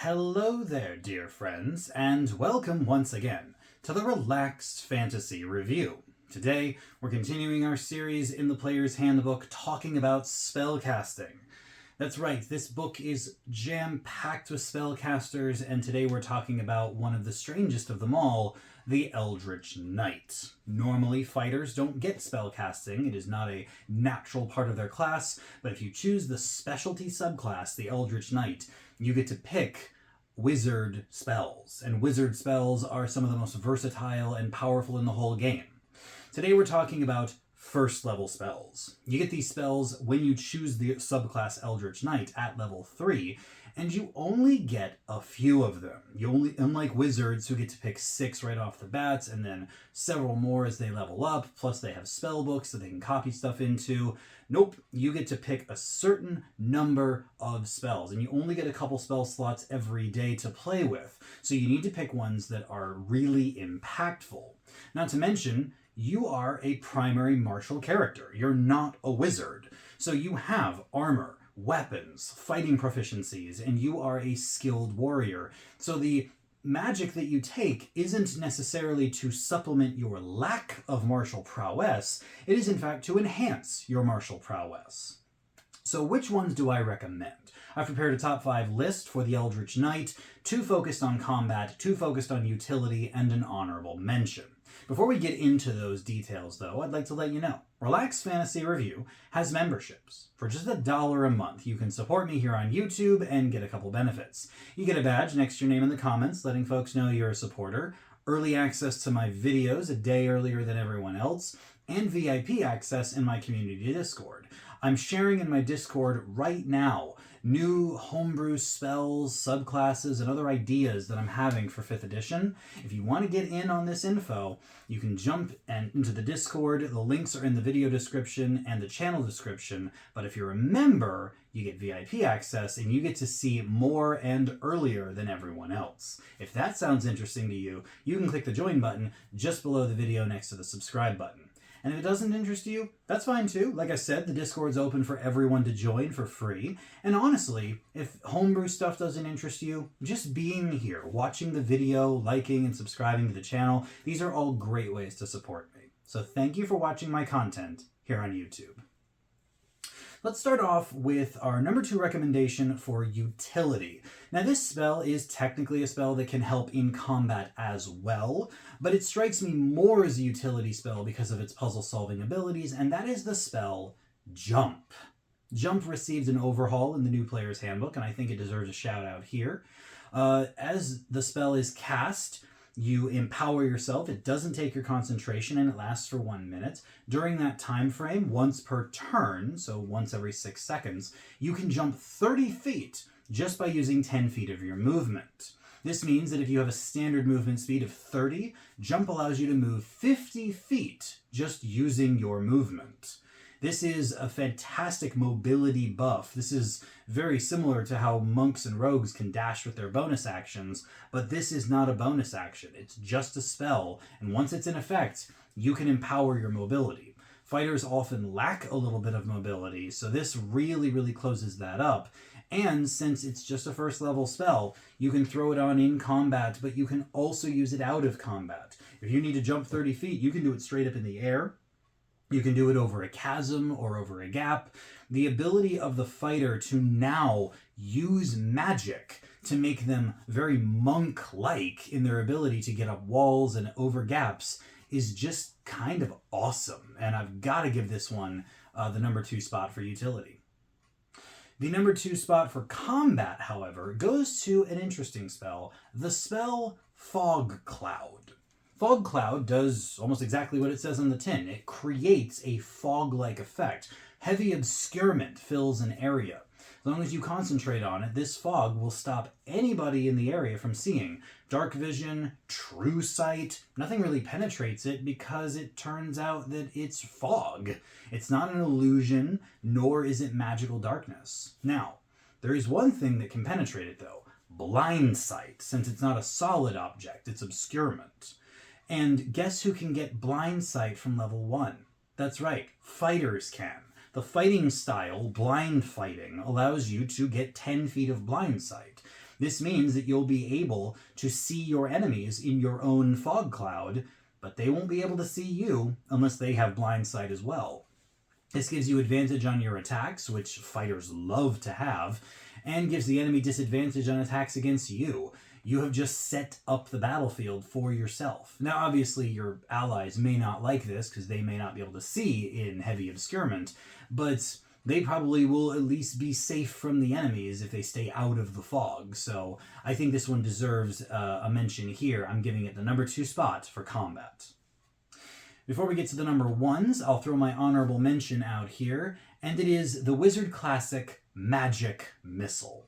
Hello there, dear friends, and welcome once again to the Relaxed Fantasy Review. Today, we're continuing our series in the Player's Handbook talking about spellcasting. That's right, this book is jam-packed with spellcasters, and today we're talking about one of the strangest of them all, the Eldritch Knight. Normally, fighters don't get spellcasting. It is not a natural part of their class, but if you choose the specialty subclass, the Eldritch Knight, you get to pick wizard spells, and wizard spells are some of the most versatile and powerful in the whole game. Today we're talking about first level spells. You get these spells when you choose the subclass Eldritch Knight at level 3, and you only get a few of them. Unlike wizards who get to pick 6 right off the bat, and then several more as they level up, plus they have spell books that they can copy stuff into. Nope, you get to pick a certain number of spells, and you only get a couple spell slots every day to play with. So you need to pick ones that are really impactful. Not to mention, you are a primary martial character. You're not a wizard. So you have armor, weapons, fighting proficiencies, and you are a skilled warrior. So the magic that you take isn't necessarily to supplement your lack of martial prowess. It is in fact to enhance your martial prowess. So which ones do I recommend? I've prepared a top 5 list for the Eldritch Knight, 2 focused on combat, 2 focused on utility, and an honorable mention. Before we get into those details, though, I'd like to let you know, Relaxed Fantasy Review has memberships. For just $1 a month, you can support me here on YouTube and get a couple benefits. You get a badge next to your name in the comments, letting folks know you're a supporter, early access to my videos a day earlier than everyone else, and VIP access in my community Discord. I'm sharing in my Discord right now new homebrew spells, subclasses, and other ideas that I'm having for 5th edition. If you want to get in on this info, you can jump into the Discord. The links are in the video description and the channel description. But if you're a member, you get VIP access and you get to see more and earlier than everyone else. If that sounds interesting to you, you can click the join button just below the video next to the subscribe button. And if it doesn't interest you, that's fine too. Like I said, the Discord's open for everyone to join for free. And honestly, if homebrew stuff doesn't interest you, just being here, watching the video, liking and subscribing to the channel, these are all great ways to support me. So thank you for watching my content here on YouTube. Let's start off with our number 2 recommendation for utility. Now this spell is technically a spell that can help in combat as well, but it strikes me more as a utility spell because of its puzzle-solving abilities, and that is the spell Jump. Jump received an overhaul in the new Player's Handbook, and I think it deserves a shout out here. As the spell is cast, you empower yourself. It doesn't take your concentration and it lasts for 1 minute. During that time frame, once per turn, so once every 6 seconds, you can jump 30 feet just by using 10 feet of your movement. This means that if you have a standard movement speed of 30, Jump allows you to move 50 feet just using your movement. This is a fantastic mobility buff. This is very similar to how monks and rogues can dash with their bonus actions, but this is not a bonus action. It's just a spell, and once it's in effect, you can empower your mobility. Fighters often lack a little bit of mobility, so this really closes that up. And since it's just a first level spell, you can throw it on in combat, but you can also use it out of combat. If you need to jump 30 feet, you can do it straight up in the air. You can do it over a chasm or over a gap. The ability of the fighter to now use magic to make them very monk-like in their ability to get up walls and over gaps is just kind of awesome. And I've got to give this one the number 2 spot for utility. The number 2 spot for combat, however, goes to an interesting spell, the spell Fog Cloud. Fog Cloud does almost exactly what it says on the tin. It creates a fog-like effect. Heavy obscurement fills an area. As long as you concentrate on it, this fog will stop anybody in the area from seeing. Dark vision, true sight, nothing really penetrates it because it turns out that it's fog. It's not an illusion, nor is it magical darkness. Now, there is one thing that can penetrate it though. Blind sight, since it's not a solid object, it's obscurement. And guess who can get blind sight from level 1? That's right, fighters can. The fighting style, blind fighting, allows you to get 10 feet of blind sight. This means that you'll be able to see your enemies in your own fog cloud, but they won't be able to see you unless they have blind sight as well. This gives you advantage on your attacks, which fighters love to have, and gives the enemy disadvantage on attacks against you. You have just set up the battlefield for yourself. Now, obviously, your allies may not like this because they may not be able to see in heavy obscurement, but they probably will at least be safe from the enemies if they stay out of the fog. So I think this one deserves a mention here. I'm giving it the number 2 spot for combat. Before we get to the number 1s, I'll throw my honorable mention out here, and it is the Wizard Classic Magic Missile.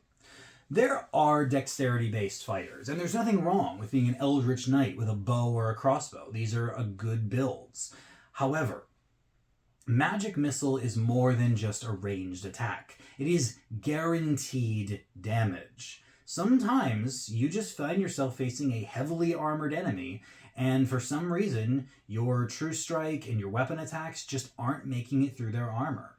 There are dexterity-based fighters, and there's nothing wrong with being an Eldritch Knight with a bow or a crossbow. These are good builds. However, Magic Missile is more than just a ranged attack. It is guaranteed damage. Sometimes you just find yourself facing a heavily armored enemy, and for some reason, your True Strike and your weapon attacks just aren't making it through their armor.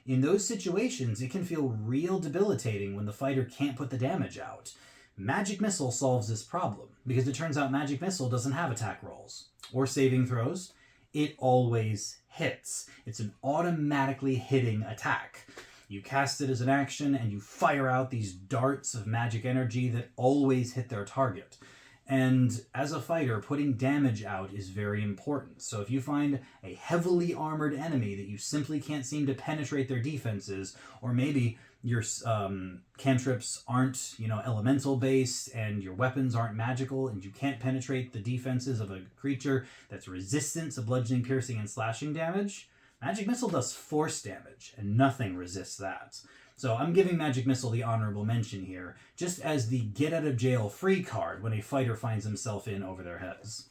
In those situations, it can feel real debilitating when the fighter can't put the damage out. Magic Missile solves this problem, because it turns out Magic Missile doesn't have attack rolls or saving throws. It always hits. It's an automatically hitting attack. You cast it as an action, and you fire out these darts of magic energy that always hit their target. And as a fighter, putting damage out is very important. So if you find a heavily armored enemy that you simply can't seem to penetrate their defenses, or maybe your cantrips aren't, elemental based, and your weapons aren't magical, and you can't penetrate the defenses of a creature that's resistant to bludgeoning, piercing, and slashing damage, Magic Missile does force damage, and nothing resists that. So I'm giving Magic Missile the honorable mention here, just as the get out of jail free card when a fighter finds himself in over their heads.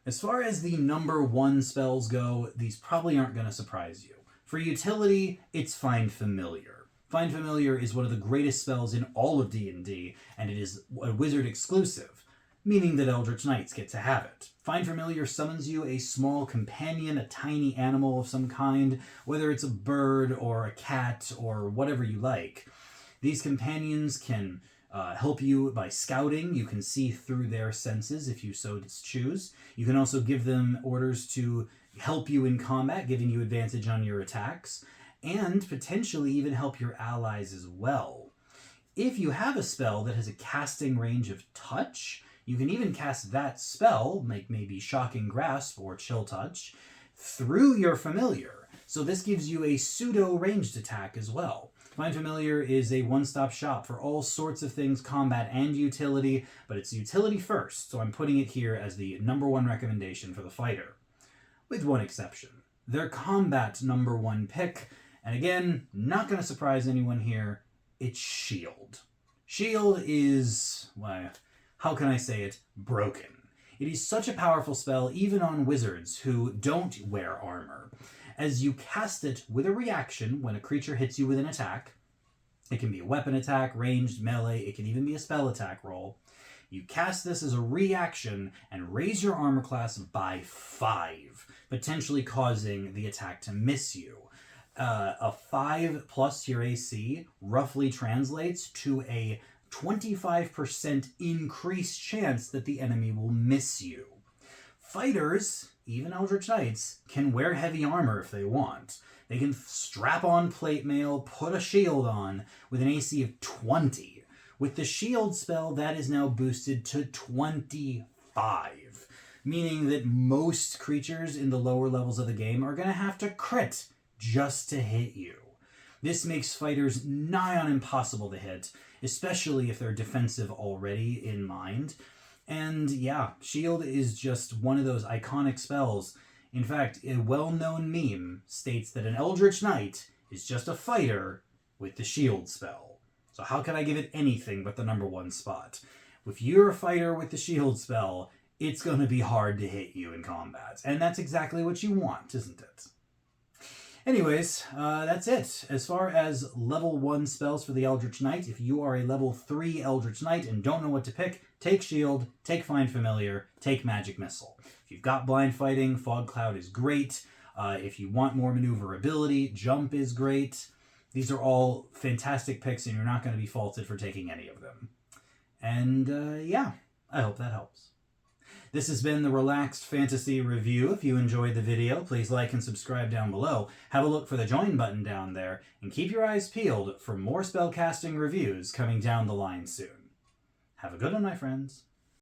As far as the number 1 spells go, these probably aren't going to surprise you. For utility, it's Find Familiar. Find Familiar is one of the greatest spells in all of D&D, and it is a wizard exclusive, meaning that Eldritch Knights get to have it. Find Familiar summons you a small companion, a tiny animal of some kind, whether it's a bird or a cat or whatever you like. These companions can help you by scouting. You can see through their senses if you so choose. You can also give them orders to help you in combat, giving you advantage on your attacks, and potentially even help your allies as well. If you have a spell that has a casting range of touch, you can even cast that spell, like maybe Shocking Grasp or Chill Touch, through your familiar. So this gives you a pseudo-ranged attack as well. Find Familiar is a one-stop shop for all sorts of things, combat and utility, but it's utility first, so I'm putting it here as the number 1 recommendation for the fighter. With one exception. Their combat number 1 pick, and again, not going to surprise anyone here, it's Shield. Shield is, how can I say it, broken. It is such a powerful spell even on wizards who don't wear armor. As you cast it with a reaction when a creature hits you with an attack, it can be a weapon attack, ranged, melee, it can even be a spell attack roll. You cast this as a reaction and raise your armor class by 5, potentially causing the attack to miss you. A 5 plus your AC roughly translates to a 25% increased chance that the enemy will miss you. Fighters, even Eldritch Knights, can wear heavy armor if they want. They can strap on plate mail, put a shield on with an AC of 20. With the shield spell, that is now boosted to 25, meaning that most creatures in the lower levels of the game are going to have to crit just to hit you. This makes fighters nigh on impossible to hit, especially if they're defensive already in mind. And yeah, Shield is just one of those iconic spells. In fact, a well-known meme states that an Eldritch Knight is just a fighter with the Shield spell. So how can I give it anything but the number 1 spot? If you're a fighter with the Shield spell, it's going to be hard to hit you in combat. And that's exactly what you want, isn't it? Anyways, that's it. As far as level 1 spells for the Eldritch Knight, if you are a level 3 Eldritch Knight and don't know what to pick, take Shield, take Find Familiar, take Magic Missile. If you've got Blind Fighting, Fog Cloud is great. If you want more maneuverability, Jump is great. These are all fantastic picks, and you're not going to be faulted for taking any of them. And yeah, I hope that helps. This has been the Relaxed Fantasy Review. If you enjoyed the video, please like and subscribe down below. Have a look for the join button down there, and keep your eyes peeled for more spellcasting reviews coming down the line soon. Have a good one, my friends.